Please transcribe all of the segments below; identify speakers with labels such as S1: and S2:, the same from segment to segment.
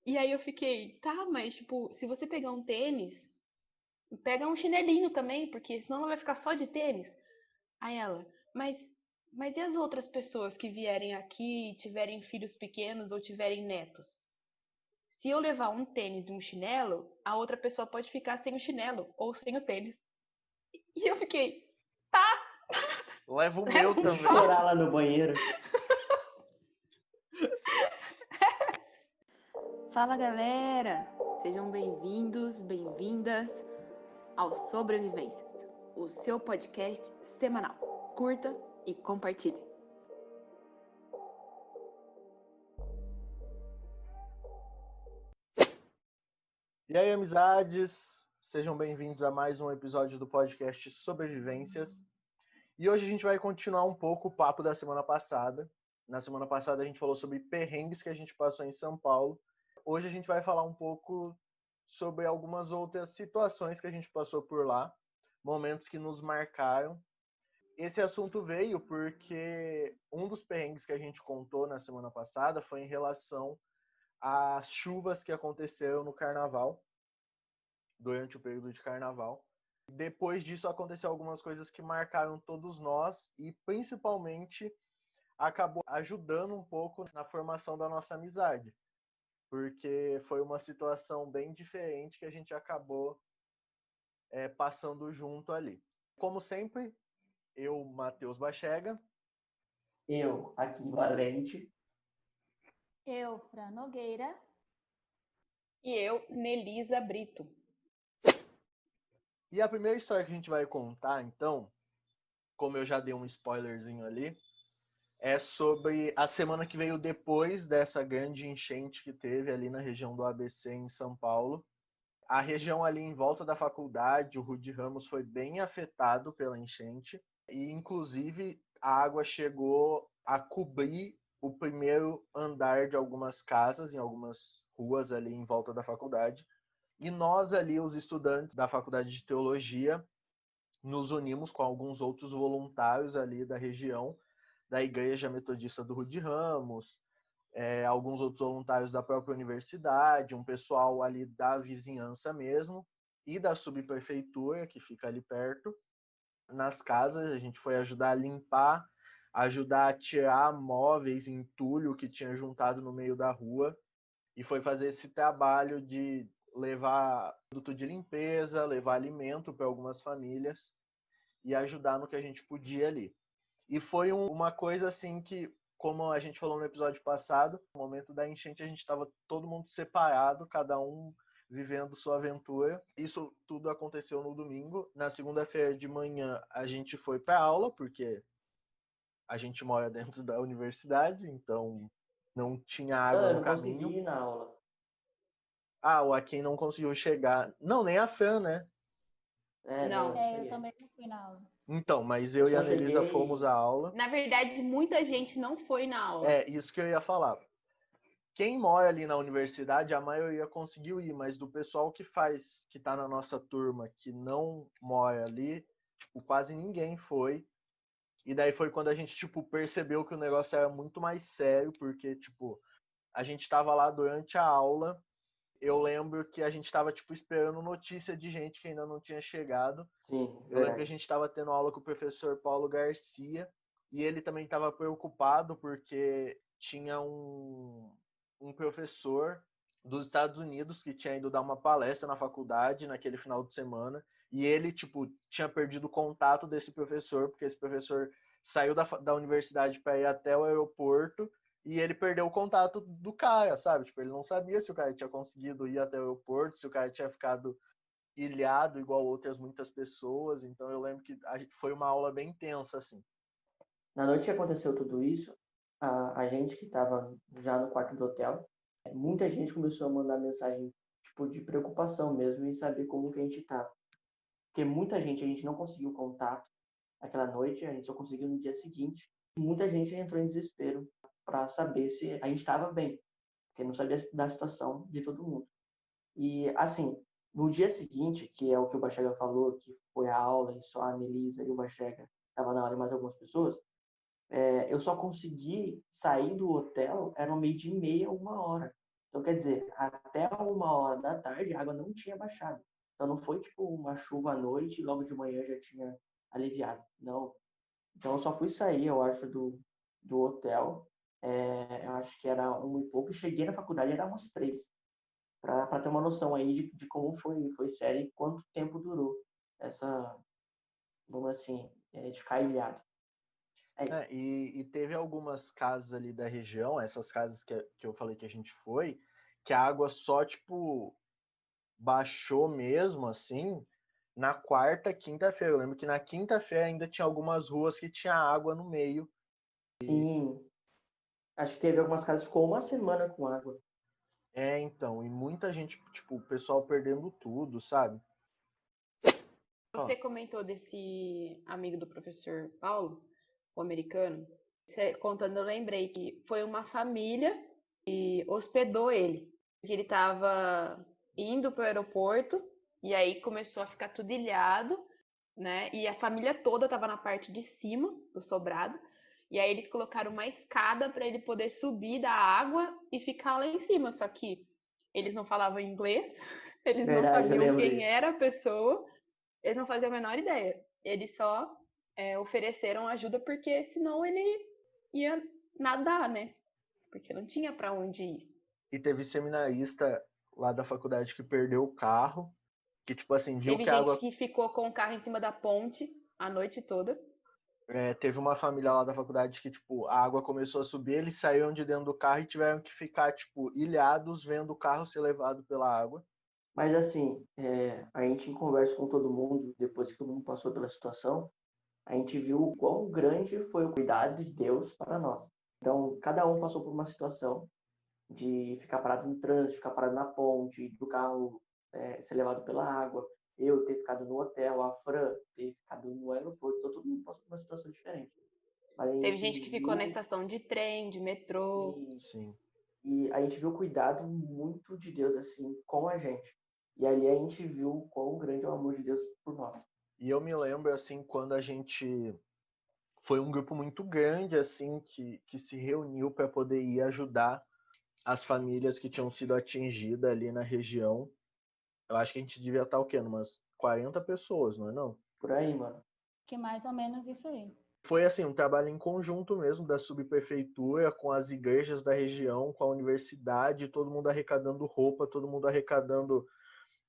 S1: E aí eu fiquei, tá, mas tipo, se você pegar um tênis, pega um chinelinho também, porque senão ela vai ficar só de tênis. Aí ela, mas e as outras pessoas que vierem aqui, tiverem filhos pequenos ou tiverem netos? Se eu levar um tênis e um chinelo, a outra pessoa pode ficar sem o chinelo ou sem o tênis. E eu fiquei, tá,
S2: Leva o meu
S1: leva um
S3: Vou
S2: também.
S1: só.
S3: chorar lá no banheiro.
S4: Fala galera! Sejam bem-vindos, bem-vindas ao Sobrevivências, o seu podcast semanal. Curta e compartilhe.
S2: E aí, amizades, sejam bem-vindos a mais um episódio do podcast Sobrevivências. E hoje a gente vai continuar um pouco o papo da semana passada. Na semana passada a gente falou sobre perrengues que a gente passou em São Paulo. Hoje a gente vai falar um pouco sobre algumas outras situações que a gente passou por lá, momentos que nos marcaram. Esse assunto veio porque um dos perrengues que a gente contou na semana passada foi em relação às chuvas que aconteceram no carnaval, durante o período de carnaval. Depois disso aconteceu algumas coisas que marcaram todos nós e principalmente acabou ajudando um pouco na formação da nossa amizade, porque foi uma situação bem diferente que a gente acabou passando junto ali. Como sempre, eu, Matheus Bachega.
S3: Eu, aqui Valente.
S5: Eu, Fran Nogueira.
S1: E eu, Nelisa Brito.
S2: E a primeira história que a gente vai contar, então, como eu já dei um spoilerzinho ali, é sobre a semana que veio depois dessa grande enchente que teve ali na região do ABC em São Paulo. A região ali em volta da faculdade, o Rude Ramos, foi bem afetado pela enchente e, inclusive, a água chegou a cobrir o primeiro andar de algumas casas, em algumas ruas ali em volta da faculdade. E nós ali, os estudantes da Faculdade de Teologia, nos unimos com alguns outros voluntários ali da região, da Igreja Metodista do Rude Ramos, alguns outros voluntários da própria universidade, um pessoal ali da vizinhança mesmo, e da subprefeitura, que fica ali perto. Nas casas, a gente foi ajudar a limpar, ajudar a tirar móveis, entulho que tinha juntado no meio da rua, e foi fazer esse trabalho de levar produto de limpeza, levar alimento para algumas famílias e ajudar no que a gente podia ali. E foi uma coisa assim que, como a gente falou no episódio passado, no momento da enchente a gente estava todo mundo separado, cada um vivendo sua aventura. Isso tudo aconteceu no domingo. Na segunda-feira de manhã a gente foi para aula, porque a gente mora dentro da universidade, então não tinha água
S3: Eu
S2: no
S3: não consegui
S2: caminho.
S3: ir na aula.
S2: Ah, o Akin não conseguiu chegar. Não, nem a Fran, né?
S1: Não.
S3: Não
S5: Eu
S3: cheguei.
S5: também não fui na aula.
S2: Então, mas
S3: Eu
S2: eu e a
S3: só
S2: Nelisa fomos à
S3: cheguei.
S2: aula.
S1: Na verdade, muita gente não foi na aula.
S2: É, isso que eu ia falar. Quem mora ali na universidade, a maioria conseguiu ir, mas do pessoal que tá na nossa turma, que não mora ali, tipo, quase ninguém foi. E daí foi quando a gente, tipo, percebeu que o negócio era muito mais sério, porque, tipo, a gente tava lá durante a aula. Eu lembro que a gente tava, tipo, esperando notícia de gente que ainda não tinha chegado.
S3: Sim,
S2: Eu lembro que a
S3: verdade.
S2: gente estava tendo aula com o professor Paulo Garcia e ele também estava preocupado porque tinha um professor dos Estados Unidos que tinha ido dar uma palestra na faculdade naquele final de semana e ele, tipo, tinha perdido o contato desse professor porque esse professor saiu da universidade para ir até o aeroporto e ele perdeu o contato do cara, sabe? Tipo, ele não sabia se o cara tinha conseguido ir até o aeroporto, se o cara tinha ficado ilhado igual outras muitas pessoas, então eu lembro que foi uma aula bem tensa, assim.
S3: Na noite que aconteceu tudo isso, a gente que estava já no quarto do hotel, muita gente começou a mandar mensagem tipo de preocupação mesmo em saber como que a gente tá. Porque muita gente a gente não conseguiu contato aquela noite, a gente só conseguiu no dia seguinte. Muita gente entrou em desespero para saber se a gente estava bem, porque não sabia da situação de todo mundo. E, assim, no dia seguinte, que é o que o Bachega falou, que foi a aula e só a Melisa e o Bachega estavam na aula e mais algumas pessoas, eu só consegui sair do hotel, era 12:30, 1h. Então, quer dizer, até 1h da tarde a água não tinha baixado. Então, não foi tipo uma chuva à noite e logo de manhã já tinha aliviado. Não. Então, eu só fui sair, eu acho, do hotel. Eu acho que era 1 e pouco, e cheguei na faculdade, era umas 3. Para ter uma noção aí de como foi sério e quanto tempo durou essa, vamos assim, de ficar ilhado. É isso.
S2: E teve algumas casas ali da região, essas casas que eu falei que a gente foi, que a água só, tipo, baixou mesmo, assim, na quarta, quinta-feira. Eu lembro que na quinta-feira ainda tinha algumas ruas que tinha água no meio.
S3: Sim, acho que teve algumas casas que ficou uma semana com água.
S2: Então, e muita gente, tipo, o pessoal perdendo tudo, sabe?
S1: Você comentou desse amigo do professor Paulo, o americano. Você contando, eu lembrei que foi uma família que hospedou ele. Porque ele estava indo para o aeroporto e aí começou a ficar tudo ilhado, né? E a família toda estava na parte de cima do sobrado. E aí eles colocaram uma escada para ele poder subir da água e ficar lá em cima. Só que eles não falavam inglês, eles não
S3: Verdade, eu
S1: sabiam
S3: lembro
S1: quem
S3: disso.
S1: era a pessoa. Eles não faziam a menor ideia. Eles só ofereceram ajuda porque senão ele ia nadar, né? Porque não tinha para onde ir.
S2: E teve seminarista lá da faculdade que perdeu o carro, que, tipo assim, viu
S1: Teve
S2: que a
S1: gente
S2: água...
S1: que ficou com o carro em cima da ponte a noite toda.
S2: Teve uma família lá da faculdade que, tipo, a água começou a subir, eles saíram de dentro do carro e tiveram que ficar, tipo, ilhados vendo o carro ser levado pela água.
S3: Mas assim, a gente conversa com todo mundo, depois que todo mundo passou pela situação, a gente viu o quão grande foi o cuidado de Deus para nós. Então, cada um passou por uma situação de ficar parado no trânsito, ficar parado na ponte, do carro ser levado pela água, eu ter ficado no hotel, a Fran ter ficado no aeroporto, então todo mundo passou por uma situação diferente. Mas a
S1: Teve
S3: gente
S1: gente que ficou na
S3: viu,
S1: estação de trem, de metrô.
S2: Sim.
S3: e a gente viu o cuidado muito de Deus assim com a gente. E ali a gente viu o quão grande é o amor de Deus por nós.
S2: E eu me lembro, assim, quando a gente... Foi um grupo muito grande, assim, que se reuniu para poder ir ajudar as famílias que tinham sido atingidas ali na região. Eu acho que a gente devia estar, o quê? Umas 40 pessoas, não é não?
S3: Por aí, mano.
S5: Que mais ou menos isso aí.
S2: Foi assim, um trabalho em conjunto mesmo da subprefeitura com as igrejas da região, com a universidade, todo mundo arrecadando roupa, todo mundo arrecadando.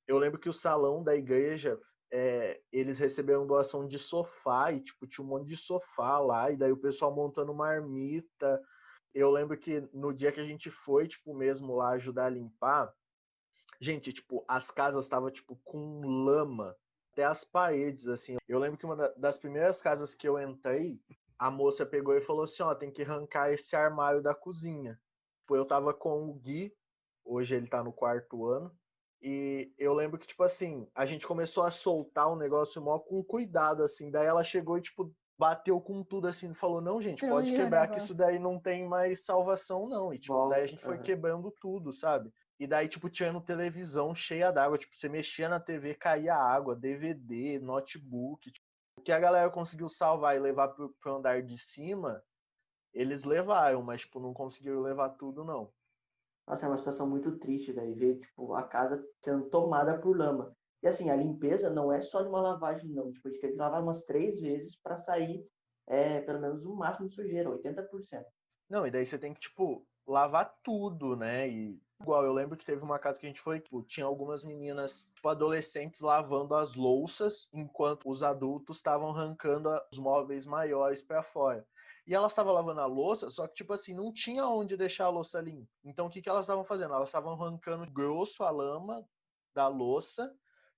S2: Eu lembro que o salão da igreja, eles receberam doação de sofá e tipo tinha um monte de sofá lá e daí o pessoal montando marmita. Eu lembro que no dia que a gente foi, tipo mesmo lá ajudar a limpar, gente, tipo as casas estavam tipo com lama até as paredes, assim. Eu lembro que uma das primeiras casas que eu entrei, a moça pegou e falou assim, ó, tem que arrancar esse armário da cozinha. Tipo, eu tava com o Gui, hoje ele tá no 4º ano, e eu lembro que, tipo assim, a gente começou a soltar o negócio mó com cuidado, assim, daí ela chegou e, tipo, bateu com tudo, assim, falou, não, gente, pode
S5: Destruiu o
S2: quebrar que isso
S5: negócio.
S2: daí não tem mais salvação, não. E, tipo, daí a gente foi
S3: Aham.
S2: quebrando tudo, sabe? E daí, tipo, tinha televisão cheia d'água. Tipo, você mexia na TV, caía água, DVD, notebook. Tipo, o que a galera conseguiu salvar e levar pro andar de cima, eles levaram, mas, tipo, não conseguiram levar tudo, não.
S3: Nossa, é uma situação muito triste, velho, ver, tipo, a casa sendo tomada por lama. E assim, a limpeza não é só de uma lavagem, não. Tipo, a gente teve que lavar umas 3 vezes para sair, pelo menos o máximo de sujeira, 80%.
S2: Não, e daí você tem que, tipo, lavar tudo, né? E igual, eu lembro que teve uma casa que a gente foi, tipo, tinha algumas meninas, tipo, adolescentes lavando as louças, enquanto os adultos estavam arrancando os móveis maiores para fora. E elas estavam lavando a louça, só que, tipo assim, não tinha onde deixar a louça limpa. Então, o que elas estavam fazendo? Elas estavam arrancando grosso a lama da louça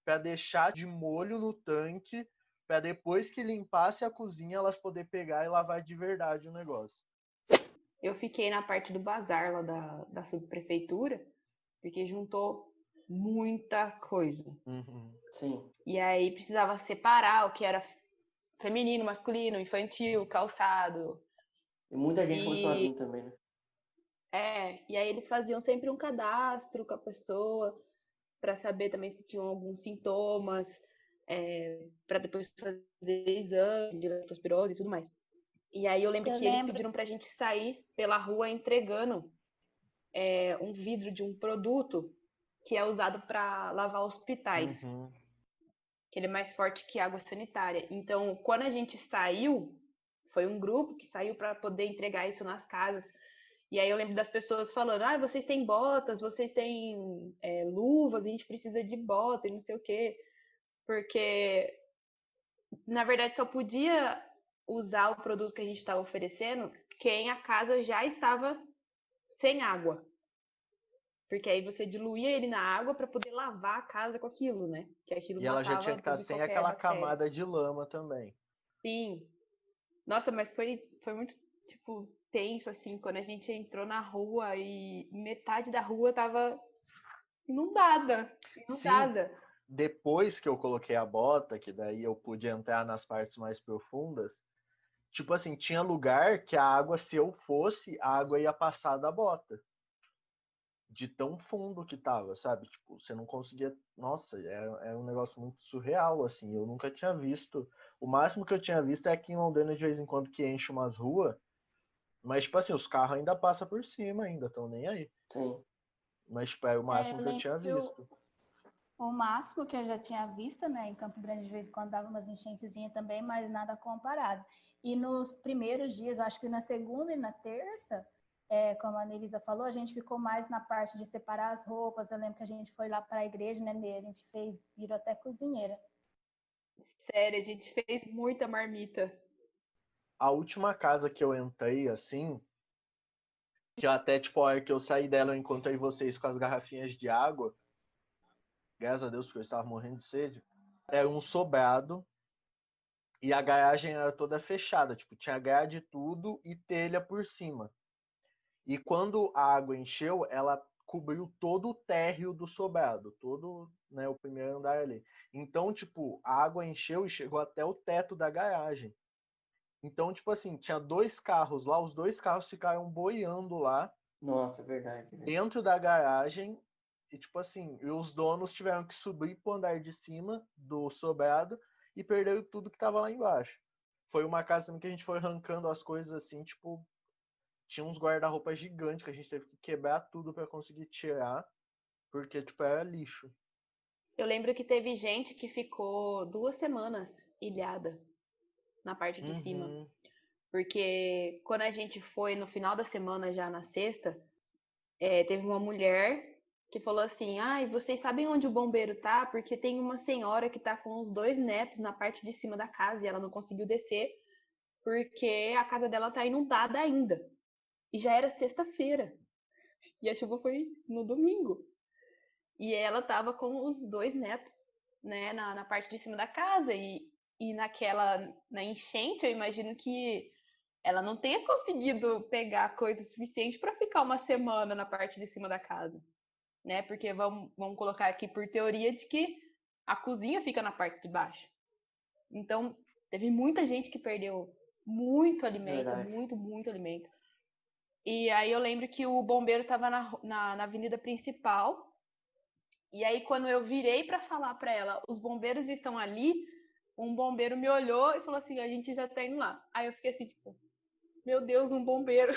S2: para deixar de molho no tanque, para depois que limpasse a cozinha, elas poder pegar e lavar de verdade o negócio.
S1: Eu fiquei na parte do bazar lá da subprefeitura, porque juntou muita coisa.
S2: Uhum.
S3: Sim.
S1: E aí precisava separar o que era feminino, masculino, infantil, calçado.
S3: E muita gente começou a
S1: E
S3: vir também, né?
S1: e aí eles faziam sempre um cadastro com a pessoa para saber também se tinham alguns sintomas, para depois fazer exame de leptospirose e tudo mais. E aí eu lembro
S5: Eu
S1: que eles
S5: lembro,
S1: pediram pra gente sair pela rua entregando um vidro de um produto que é usado para lavar hospitais,
S2: Uhum.
S1: que ele é mais forte que água sanitária. Então, quando a gente saiu, foi um grupo que saiu para poder entregar isso nas casas. E aí eu lembro das pessoas falando, vocês têm botas, vocês têm luvas, a gente precisa de bota e não sei o quê. Porque, na verdade, só podia usar o produto que a gente estava oferecendo quem a casa já estava sem água. Porque aí você diluía ele na água para poder lavar a casa com aquilo, né? Que aquilo
S2: E ela já tinha
S1: matava
S2: que estar
S1: toda e
S2: sem
S1: qualquer
S2: aquela
S1: bactéria.
S2: camada de lama também.
S1: Sim. Nossa, mas foi muito, tipo, tenso, assim, quando a gente entrou na rua e metade da rua tava inundada.
S2: Sim, depois que eu coloquei a bota, que daí eu pude entrar nas partes mais profundas, tipo assim, tinha lugar que a água, se eu fosse, a água ia passar da bota. De tão fundo que tava, sabe? Tipo, você não conseguia. Nossa, é um negócio muito surreal, assim. Eu nunca tinha visto. O máximo que eu tinha visto é aqui em Londrina, de vez em quando, que enche umas ruas. Mas, tipo assim, os carros ainda passam por cima, ainda estão nem aí.
S3: Sim.
S2: Mas, tipo, é o máximo
S5: Eu
S2: que eu
S5: lembro
S2: tinha
S5: que
S2: visto.
S5: o máximo que eu já tinha visto, né, em Campo Grande, de vez em quando dava umas enchentezinhas também, mas nada comparado. E nos primeiros dias, acho que na segunda e na terça, como a Nelisa falou, a gente ficou mais na parte de separar as roupas. Eu lembro que a gente foi lá para a igreja, né, Nê? A gente virou até cozinheira.
S1: Sério, a gente fez muita marmita.
S2: A última casa que eu entrei, assim, que eu até, tipo, a hora que eu saí dela, eu encontrei vocês com as garrafinhas de água. Graças a Deus, porque eu estava morrendo de sede. Era um sobrado. E a garagem era toda fechada, tipo, tinha grade e tudo e telha por cima. E quando a água encheu, ela cobriu todo o térreo do sobrado, todo, né, o primeiro andar ali. Então, tipo, a água encheu e chegou até o teto da garagem. Então, tipo assim, tinha 2 carros lá, os 2 carros ficaram boiando lá
S3: Nossa, verdade.
S2: dentro da garagem. E tipo assim, e os donos tiveram que subir pro andar de cima do sobrado e perderam tudo que tava lá embaixo. Foi uma casa também que a gente foi arrancando as coisas assim, tipo, tinha uns guarda-roupa gigantes que a gente teve que quebrar tudo para conseguir tirar, porque tipo era lixo.
S1: Eu lembro que teve gente que ficou 2 semanas ilhada na parte de cima.
S2: Uhum.
S1: Porque quando a gente foi no final da semana, já na sexta, teve uma mulher que falou assim: vocês sabem onde o bombeiro tá? Porque tem uma senhora que tá com os 2 netos na parte de cima da casa e ela não conseguiu descer porque a casa dela tá inundada ainda. E já era sexta-feira. E a chuva foi no domingo. E ela tava com os 2 netos, né, na parte de cima da casa. E na enchente, eu imagino que ela não tenha conseguido pegar coisa suficiente para ficar uma semana na parte de cima da casa, né? Porque vamos colocar aqui por teoria de que a cozinha fica na parte de baixo. Então, teve muita gente que perdeu muito alimento,
S3: Verdade.
S1: muito alimento. E aí eu lembro que o bombeiro estava na avenida principal. E aí, quando eu virei para falar para ela, os bombeiros estão ali, um bombeiro me olhou e falou assim: a gente já tá indo lá. Aí eu fiquei assim, tipo, meu Deus, um bombeiro.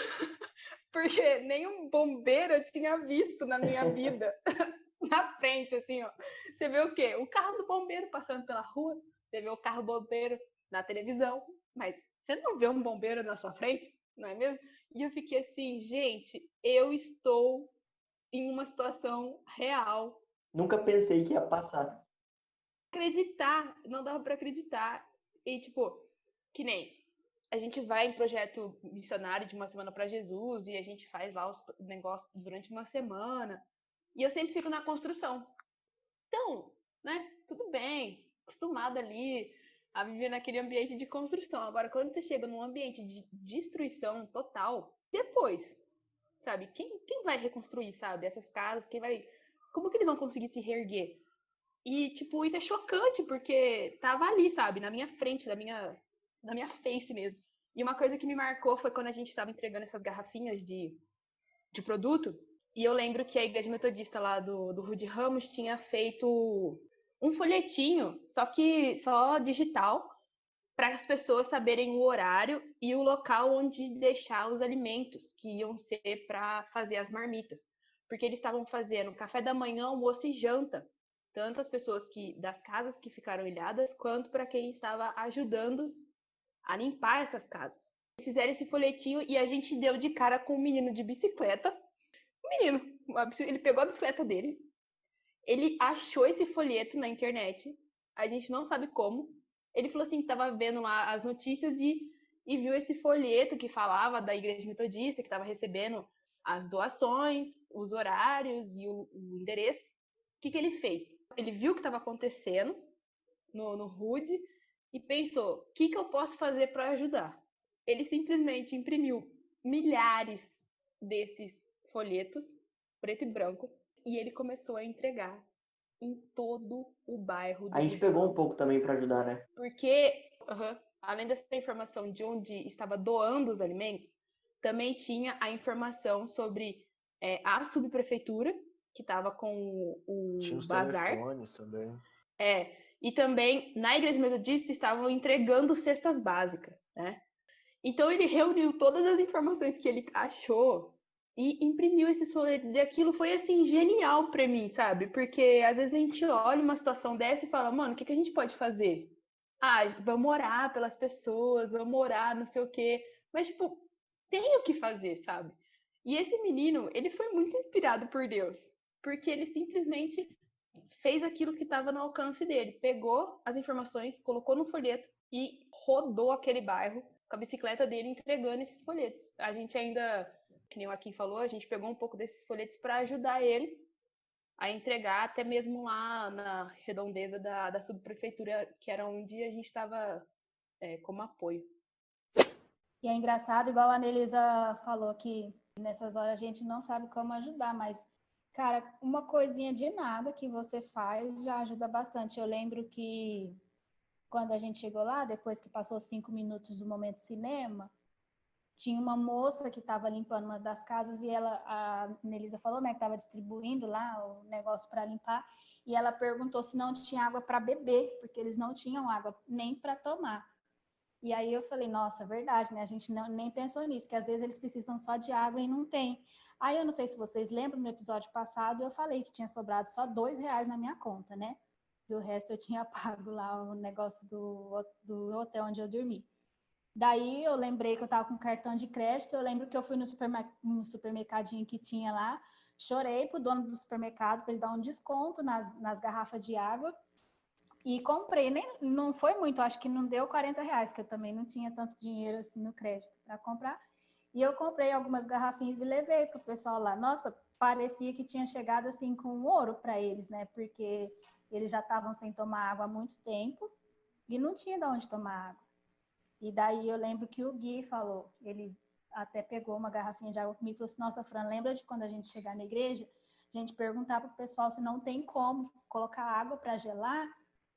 S1: Porque nenhum bombeiro eu tinha visto na minha vida. Na frente, assim, ó. Você vê o quê? O carro do bombeiro passando pela rua, você vê o carro bombeiro na televisão, mas você não vê um bombeiro na sua frente, não é mesmo? E eu fiquei assim, gente, eu estou em uma situação real.
S3: Nunca pensei que ia passar.
S1: Acreditar, não dava para acreditar. E, tipo, que nem a gente vai em projeto missionário de uma semana para Jesus e a gente faz lá os negócios durante uma semana. E eu sempre fico na construção. Então, né, tudo bem, acostumada ali a viver naquele ambiente de construção. Agora, quando você chega num ambiente de destruição total, depois, sabe? Quem vai reconstruir, sabe? Essas casas, como que eles vão conseguir se reerguer? E, tipo, isso é chocante, porque tava ali, sabe? Na minha frente, na minha face mesmo. E uma coisa que me marcou foi quando a gente estava entregando essas garrafinhas de produto. E eu lembro que a igreja metodista lá do Rude Ramos tinha feito um folhetinho, só digital, para as pessoas saberem o horário e o local onde deixar os alimentos que iam ser para fazer as marmitas. Porque eles estavam fazendo café da manhã, almoço e janta. Tanto as pessoas das casas que ficaram ilhadas, quanto para quem estava ajudando a limpar essas casas. Eles fizeram esse folhetinho e a gente deu de cara com um menino de bicicleta. O menino, ele pegou a bicicleta dele, ele achou esse folheto na internet, a gente não sabe como. Ele falou assim que estava vendo lá as notícias e viu esse folheto que falava da Igreja Metodista, que estava recebendo as doações, os horários e o endereço. O que ele fez? Ele viu o que estava acontecendo no RUD e pensou, o que eu posso fazer para ajudar? Ele simplesmente imprimiu milhares desses folhetos, preto e branco, e ele começou a entregar em todo o bairro do
S3: A gente pegou um pouco também para ajudar, né?
S1: Porque, além dessa informação de onde estava doando os alimentos, também tinha a informação sobre a subprefeitura, que estava com
S2: Tinha
S1: o
S2: os
S1: bazar.
S2: telefones também.
S1: E também, na Igreja Metodista, estavam entregando cestas básicas, né? Então, ele reuniu todas as informações que ele achou e imprimiu esses folhetos. E aquilo foi, assim, genial pra mim, sabe? Porque, às vezes, a gente olha uma situação dessa e fala, mano, o que a gente pode fazer? Ah, vamos orar pelas pessoas, vamos orar, não sei o quê. Mas, tipo, tem o que fazer, sabe? E esse menino, ele foi muito inspirado por Deus. Porque ele simplesmente fez aquilo que estava no alcance dele. Pegou as informações, colocou no folheto e rodou aquele bairro com a bicicleta dele entregando esses folhetos. A gente ainda, que nem o Akin falou, a gente pegou um pouco desses folhetos para ajudar ele a entregar até mesmo lá na redondeza da subprefeitura, que era onde a gente estava como apoio.
S5: E é engraçado, igual a Anelisa falou, que nessas horas a gente não sabe como ajudar, mas, cara, uma coisinha de nada que você faz já ajuda bastante. Eu lembro que quando a gente chegou lá, depois que passou 5 minutos do momento cinema, tinha uma moça que estava limpando uma das casas e a Nelisa falou, né, que estava distribuindo lá o negócio para limpar, e ela perguntou se não tinha água para beber, porque eles não tinham água nem para tomar. E aí eu falei, nossa, verdade, né? A gente nem pensou nisso, que às vezes eles precisam só de água e não tem. Aí eu não sei se vocês lembram, no episódio passado eu falei que tinha sobrado só R$2 na minha conta, né? E o resto eu tinha pago lá o negócio do hotel onde eu dormi. Daí eu lembrei que eu tava com cartão de crédito, eu lembro que eu fui no supermercadinho que tinha lá, chorei pro dono do supermercado para ele dar um desconto nas garrafas de água e comprei, não foi muito, acho que não deu R$40, que eu também não tinha tanto dinheiro assim no crédito para comprar. E eu comprei algumas garrafinhas e levei pro pessoal lá. Nossa, parecia que tinha chegado assim com ouro para eles, né? Porque eles já estavam sem tomar água há muito tempo e não tinha de onde tomar água. E daí eu lembro que o Gui falou, ele até pegou uma garrafinha de água comigo e falou assim, nossa, Fran, lembra de quando a gente chegar na igreja, a gente perguntar pro pessoal se não tem como colocar água para gelar,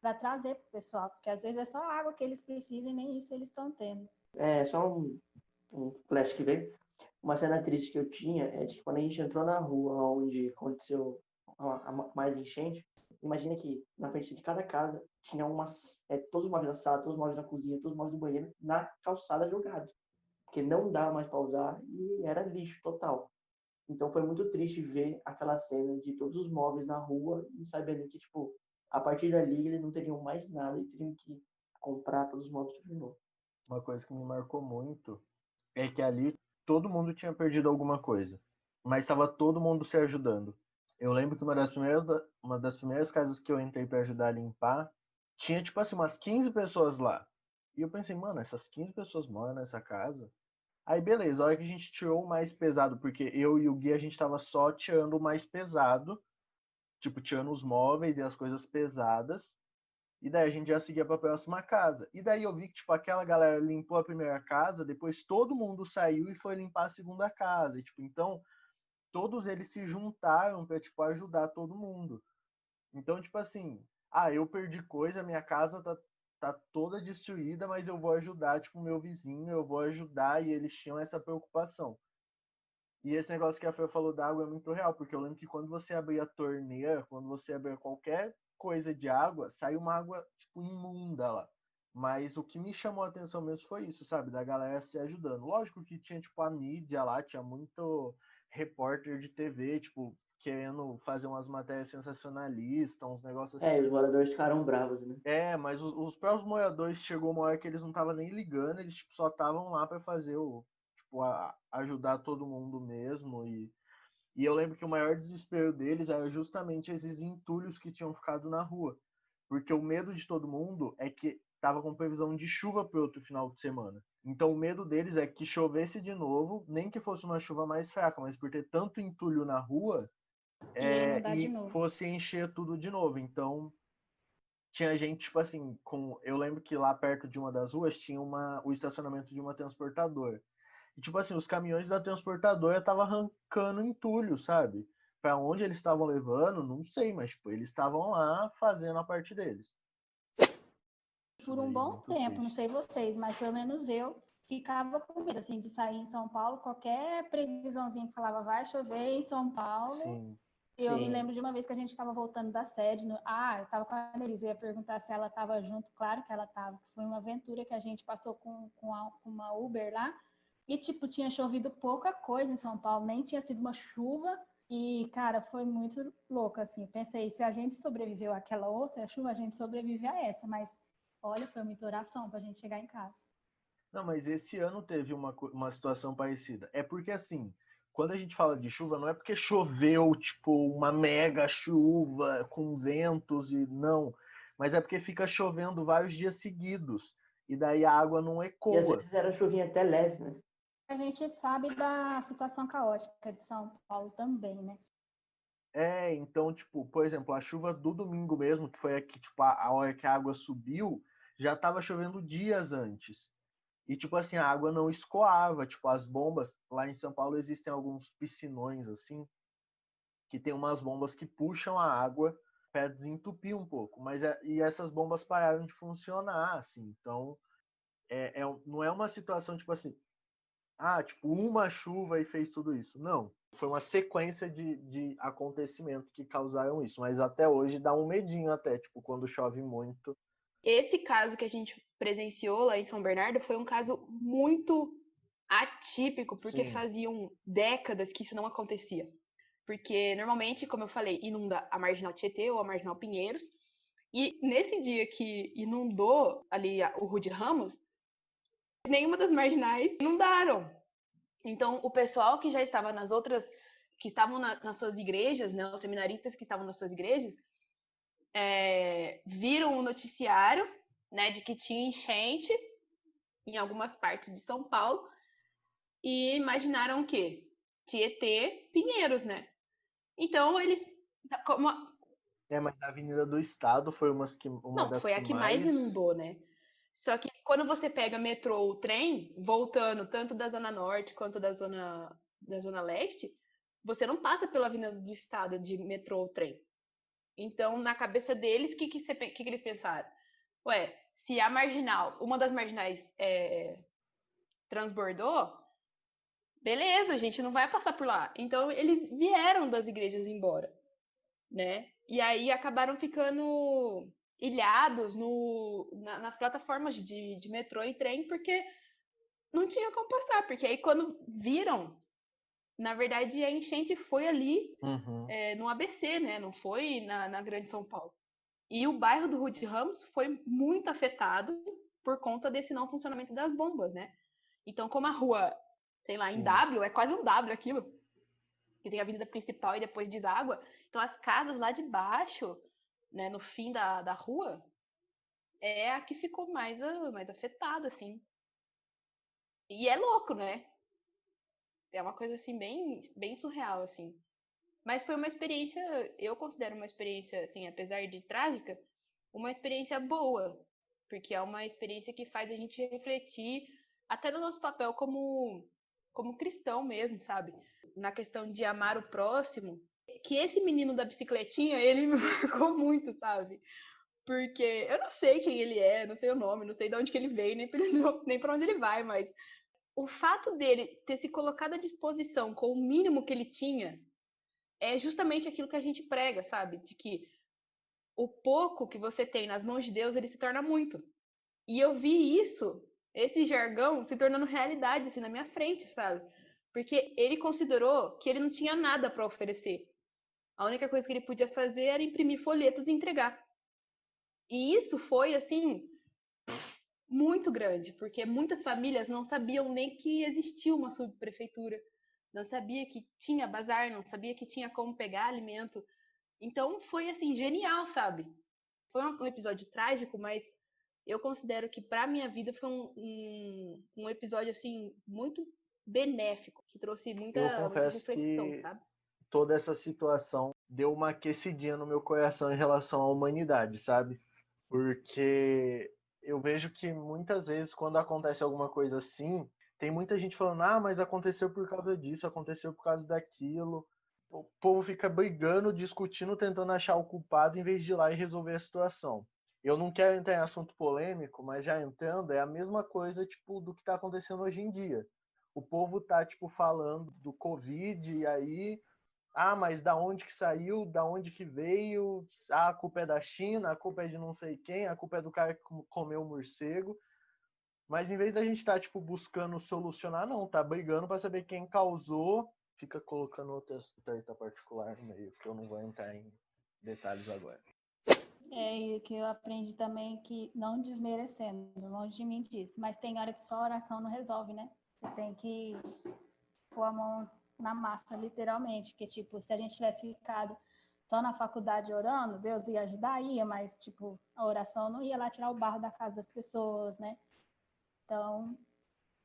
S5: para trazer pro pessoal, porque às vezes é só água que eles precisam e nem isso eles estão tendo.
S3: Só um flash que veio. Uma cena triste que eu tinha é de quando a gente entrou na rua onde aconteceu mais enchente, imagina que na frente de cada casa tinha todos os móveis da sala, todos os móveis da cozinha, todos os móveis do banheiro na calçada jogados. Porque não dava mais para usar e era lixo total. Então foi muito triste ver aquela cena de todos os móveis na rua e sabendo que, tipo, a partir dali eles não teriam mais nada e teriam que comprar todos os móveis de novo.
S2: Uma coisa que me marcou muito é que ali todo mundo tinha perdido alguma coisa, mas estava todo mundo se ajudando. Eu lembro que uma das primeiras casas que eu entrei para ajudar a limpar, tinha tipo assim umas 15 pessoas lá. E eu pensei, mano, essas 15 pessoas moram nessa casa? Aí beleza, a hora que a gente tirou o mais pesado, porque eu e o Gui a gente tava só tirando o mais pesado, tipo tirando os móveis e as coisas pesadas. E daí a gente já seguia para a próxima casa. E daí eu vi que tipo aquela galera limpou a primeira casa, depois todo mundo saiu e foi limpar a segunda casa. E, tipo, então todos eles se juntaram para tipo ajudar todo mundo. Então, tipo assim, eu perdi coisa, minha casa tá toda destruída, mas eu vou ajudar, tipo, o meu vizinho, eu vou ajudar, e eles tinham essa preocupação. E esse negócio que a Fê falou da água é muito real, porque eu lembro que quando você abria a torneira, quando você abria qualquer coisa de água, sai uma água, tipo, imunda lá. Mas o que me chamou a atenção mesmo foi isso, sabe? Da galera se ajudando. Lógico que tinha, tipo, a mídia lá, tinha muito repórter de TV, tipo, querendo fazer umas matérias sensacionalistas, uns negócios
S3: É, e
S2: assim.
S3: os moradores ficaram bravos, né?
S2: Mas os próprios moradores chegou uma hora que eles não estavam nem ligando, eles tipo, só estavam lá para fazer tipo, ajudar todo mundo mesmo. E eu lembro que o maior desespero deles era justamente esses entulhos que tinham ficado na rua. Porque o medo de todo mundo é que tava com previsão de chuva para outro final de semana. Então o medo deles é que chovesse de novo, nem que fosse uma chuva mais fraca, mas por ter tanto entulho na rua,
S5: E inundar de
S2: e
S5: novo.
S2: fosse encher tudo de novo. Então tinha gente, tipo assim, eu lembro que lá perto de uma das ruas tinha o estacionamento de uma transportadora. E, tipo assim, os caminhões da transportadora estavam arrancando entulho, sabe? Pra onde eles estavam levando, não sei, mas, tipo, eles estavam lá fazendo a parte deles.
S5: Por um bom tempo, não sei vocês, mas pelo menos eu ficava com medo, assim, de sair em São Paulo, qualquer previsãozinha que falava vai chover em São Paulo.
S2: Sim.
S5: Eu me
S3: Sim.
S5: lembro de uma vez que a gente estava voltando da sede. Eu estava com a Annelise, ia perguntar se ela estava junto. Claro que ela estava. Foi uma aventura que a gente passou com uma Uber lá. E, tipo, tinha chovido pouca coisa em São Paulo, nem tinha sido uma chuva. E, cara, foi muito louco, assim. Pensei, se a gente sobreviveu àquela outra chuva, a gente sobrevive a essa. Mas, olha, foi muita oração para a gente chegar em casa.
S2: Não, mas esse ano teve uma situação parecida. É porque, assim, quando a gente fala de chuva, não é porque choveu, tipo, uma mega chuva com ventos e não. Mas é porque fica chovendo vários dias seguidos. E daí a água não
S3: E às
S2: ecoa.
S3: vezes era chuvinha até leve, né?
S5: A gente sabe da situação caótica de São Paulo também, né?
S2: Então, tipo, por exemplo, a chuva do domingo mesmo, que foi aqui, tipo, a hora que a água subiu, já estava chovendo dias antes. E, tipo assim, a água não escoava, tipo, as bombas, lá em São Paulo existem alguns piscinões, assim, que tem umas bombas que puxam a água para desentupir um pouco, e essas bombas pararam de funcionar, assim, então, não é uma situação, tipo assim, tipo, uma chuva e fez tudo isso. Não. Foi uma sequência de acontecimentos que causaram isso. Mas até hoje dá um medinho até, tipo, quando chove muito.
S1: Esse caso que a gente presenciou lá em São Bernardo foi um caso muito atípico, porque
S2: Sim.
S1: faziam décadas que isso não acontecia. Porque normalmente, como eu falei, inunda a Marginal Tietê ou a Marginal Pinheiros. E nesse dia que inundou ali o Rude Ramos, nenhuma das marginais inundaram. Então, o pessoal que já estava nas outras, que estavam nas suas igrejas, né, os seminaristas que estavam nas suas igrejas, viram o noticiário, né, de que tinha enchente em algumas partes de São Paulo e imaginaram o quê? Tietê, Pinheiros, né? Então, eles...
S2: Mas a Avenida do Estado foi uma
S1: Não,
S2: das
S1: foi
S2: que
S1: a que mais
S2: mais...
S1: inundou, né? Só que quando você pega metrô ou trem, voltando tanto da Zona Norte quanto da Zona Leste, você não passa pela Avenida do Estado de metrô ou trem. Então, na cabeça deles, o que eles pensaram? Ué, se a marginal, uma das marginais transbordou, beleza, a gente não vai passar por lá. Então, eles vieram das igrejas embora, né? E aí acabaram ficando ilhados nas plataformas de metrô e trem, porque não tinha como passar. Porque aí, quando viram, na verdade, a enchente foi ali no ABC, né? Não foi na Grande São Paulo. E o bairro do Rude Ramos foi muito afetado por conta desse não funcionamento das bombas, né? Então, como a rua, sei lá, em W, é quase um W aquilo, que tem a avenida principal e depois deságua, então as casas lá de baixo, né, no fim da rua, é a que ficou mais afetada, assim. E é louco, né? É uma coisa, assim, bem, bem surreal, assim. Mas foi uma experiência, eu considero uma experiência, assim, apesar de trágica, uma experiência boa, porque é uma experiência que faz a gente refletir até no nosso papel como cristão mesmo, sabe? Na questão de amar o próximo, que esse menino da bicicletinha, ele me marcou muito, sabe? Porque eu não sei quem ele é, não sei o nome, não sei de onde que ele veio, nem para onde ele vai, mas o fato dele ter se colocado à disposição com o mínimo que ele tinha é justamente aquilo que a gente prega, sabe? De que o pouco que você tem nas mãos de Deus, ele se torna muito. E eu vi esse jargão se tornando realidade, assim, na minha frente, sabe? Porque ele considerou que ele não tinha nada para oferecer. A única coisa que ele podia fazer era imprimir folhetos e entregar. E isso foi, assim, muito grande, porque muitas famílias não sabiam nem que existia uma subprefeitura, não sabia que tinha bazar, não sabia que tinha como pegar alimento. Então foi assim genial, sabe? Foi um episódio trágico, mas eu considero que para minha vida foi um episódio assim muito benéfico, que trouxe
S2: Eu
S1: muita
S2: confesso
S1: reflexão,
S2: que
S1: sabe?
S2: toda essa situação deu uma aquecidinha no meu coração em relação à humanidade, sabe? Porque eu vejo que muitas vezes quando acontece alguma coisa assim, tem muita gente falando, ah, mas aconteceu por causa disso, aconteceu por causa daquilo. O povo fica brigando, discutindo, tentando achar o culpado em vez de ir lá e resolver a situação. Eu não quero entrar em assunto polêmico, mas já entrando, é a mesma coisa, tipo, do que está acontecendo hoje em dia. O povo tá, tipo, falando do Covid e aí, ah, mas da onde que saiu, da onde que veio, ah, a culpa é da China, a culpa é de não sei quem, a culpa é do cara que comeu o morcego. Mas em vez da gente estar, tipo, buscando solucionar, não, tá brigando para saber quem causou, fica colocando outra treta particular no meio, que eu não vou entrar em detalhes agora.
S5: E que eu aprendi também que, não desmerecendo, longe de mim disso, mas tem hora que só oração não resolve, né? Você tem que pôr a mão na massa, literalmente, que tipo, se a gente tivesse ficado só na faculdade orando, Deus ia ajudar, ia, mas tipo, a oração não ia lá tirar o barro da casa das pessoas, né? Então,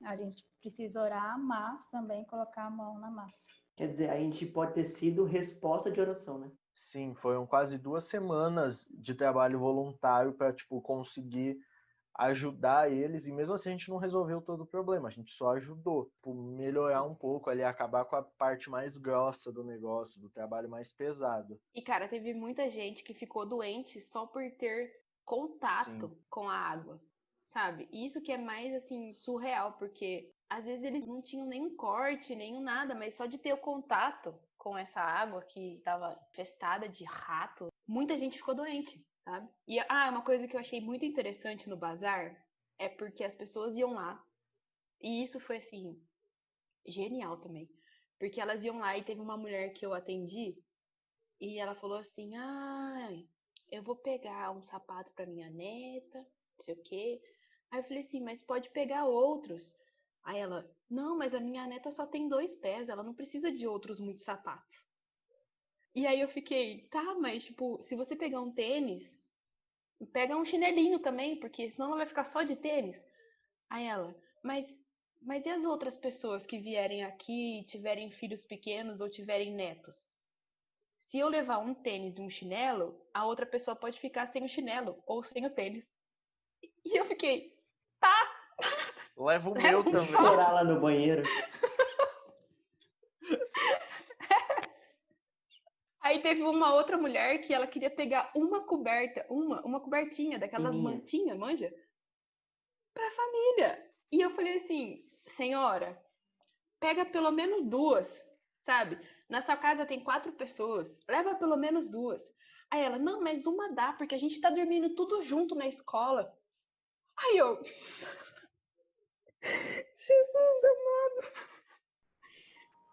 S5: a gente precisa orar, mas também colocar a mão na massa.
S3: Quer dizer, a gente pode ter sido resposta de oração, né?
S2: Sim, foram quase 2 semanas de trabalho voluntário para, tipo, conseguir ajudar eles, e mesmo assim a gente não resolveu todo o problema, a gente só ajudou, tipo, melhorar um pouco ali, acabar com a parte mais grossa do negócio, do trabalho mais pesado.
S1: E cara, teve muita gente que ficou doente só por ter contato
S2: Sim.
S1: com a água, sabe? Isso que é mais assim surreal, porque às vezes eles não tinham nenhum corte, nenhum nada, mas só de ter o contato com essa água que estava infestada de rato, muita gente ficou doente, sabe? E uma coisa que eu achei muito interessante no bazar é porque as pessoas iam lá, e isso foi assim genial também, porque elas iam lá e teve uma mulher que eu atendi e ela falou assim: ai, eu vou pegar um sapato para minha neta, não sei o quê. Aí eu falei assim: mas pode pegar outros. Aí ela: não, mas a minha neta só tem 2 pés, ela não precisa de outros muitos sapatos. E aí eu fiquei: tá, mas tipo, se você pegar um tênis, pega um chinelinho também, porque senão ela vai ficar só de tênis. Aí ela: mas e as outras pessoas que vierem aqui, tiverem filhos pequenos ou tiverem netos? Se eu levar um tênis e um chinelo, a outra pessoa pode ficar sem o chinelo ou sem o tênis. E eu fiquei, tá,
S2: Leva o
S1: leva
S2: meu
S1: um
S2: também.
S1: só.
S3: Chorar lá no banheiro.
S1: Aí teve uma outra mulher que ela queria pegar uma coberta, uma cobertinha daquelas
S3: Fininha.
S1: mantinhas, manja? Pra família. E eu falei assim, senhora, pega pelo menos 2, sabe? Na sua casa tem 4 pessoas, leva pelo menos 2. Aí ela, não, mas uma dá, porque a gente tá dormindo tudo junto na escola. Aí eu, Jesus amado.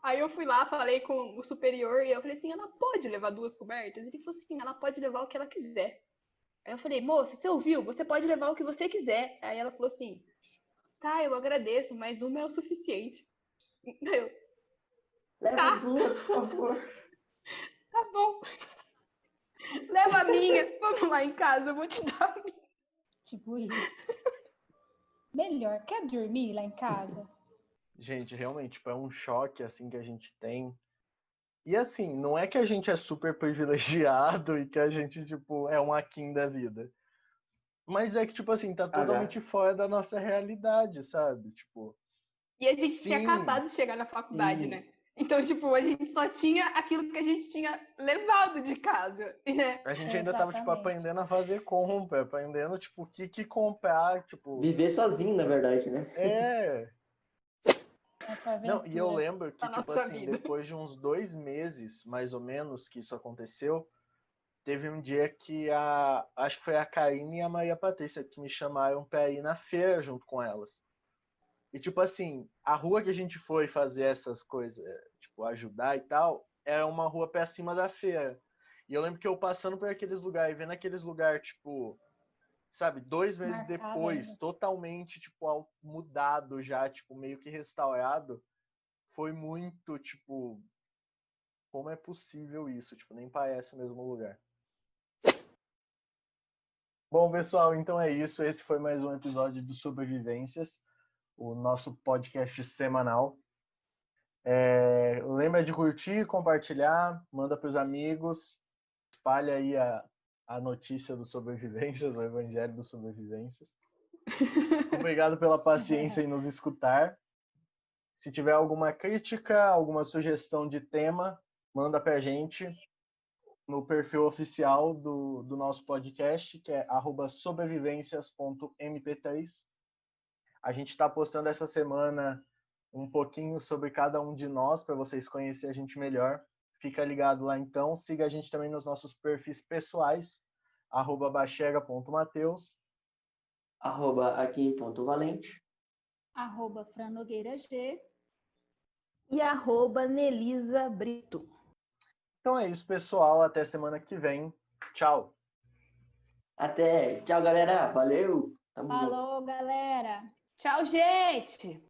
S1: Aí eu fui lá, falei com o superior e eu falei assim, ela pode levar 2 cobertas? Ele falou assim, ela pode levar o que ela quiser. Aí eu falei, moça, você ouviu? Você pode levar o que você quiser. Aí ela falou assim, tá, eu agradeço, mas uma é o suficiente. Aí eu,
S3: Leva
S1: tá,
S3: 2, por favor.
S1: tá bom. Leva a minha, vamos lá em casa, eu vou te dar a minha.
S5: Tipo isso. Melhor, quer dormir lá em casa?
S2: Gente, realmente, tipo, é um choque assim que a gente tem. E assim, não é que a gente é super privilegiado e que a gente, tipo, é um aquém da vida. Mas é que, tipo assim, tá totalmente fora da nossa realidade, sabe? Tipo,
S1: E a gente tinha
S2: sim,
S1: acabado de chegar na faculdade,
S3: Sim.
S1: né? Então, tipo, a gente só tinha aquilo que a gente tinha levado de casa, né?
S2: a gente ainda tava, tipo,
S5: Exatamente.
S2: aprendendo a fazer compra, aprendendo, tipo, o que comprar, tipo,
S3: Viver sozinho, na verdade, né?
S2: é...
S5: Essa
S2: Não, e eu
S5: aventura.
S2: lembro que,
S1: Da
S2: tipo
S1: nossa
S2: assim,
S1: vida.
S2: depois de uns 2 meses, mais ou menos, que isso aconteceu, teve um dia que acho que foi a Karine e a Maria Patrícia que me chamaram pra ir na feira junto com elas. E, tipo assim, a rua que a gente foi fazer essas coisas, tipo, ajudar e tal, era uma rua pra cima da feira. E eu lembro que eu passando por aqueles lugares, vendo aqueles lugares, tipo, sabe, 2 meses
S5: Marcado
S2: depois,
S5: ainda.
S2: totalmente, tipo, mudado já, tipo, meio que restaurado, foi muito, tipo, como é possível isso? Tipo, nem parece o mesmo lugar. Bom, pessoal, então é isso. Esse foi mais um episódio do Sobrevivências, o nosso podcast semanal. Lembra de curtir, compartilhar, manda para os amigos, espalha aí a notícia do Sobrevivências, o evangelho do Sobrevivências. Obrigado pela paciência em nos escutar. Se tiver alguma crítica, alguma sugestão de tema, manda para a gente no perfil oficial do nosso podcast, que é @sobrevivencias.mp3. A gente está postando essa semana um pouquinho sobre cada um de nós, para vocês conhecerem a gente melhor. Fica ligado lá então. Siga a gente também nos nossos perfis pessoais, @bachega.mateus,
S3: @aqui.valente.
S5: @FranNogueiraG.
S1: E @Nelisa Brito.
S2: Então é isso, pessoal. Até semana que vem. Tchau.
S3: Até. Tchau, galera. Valeu. Tamo junto.
S5: Falou, galera!
S1: Tchau, gente!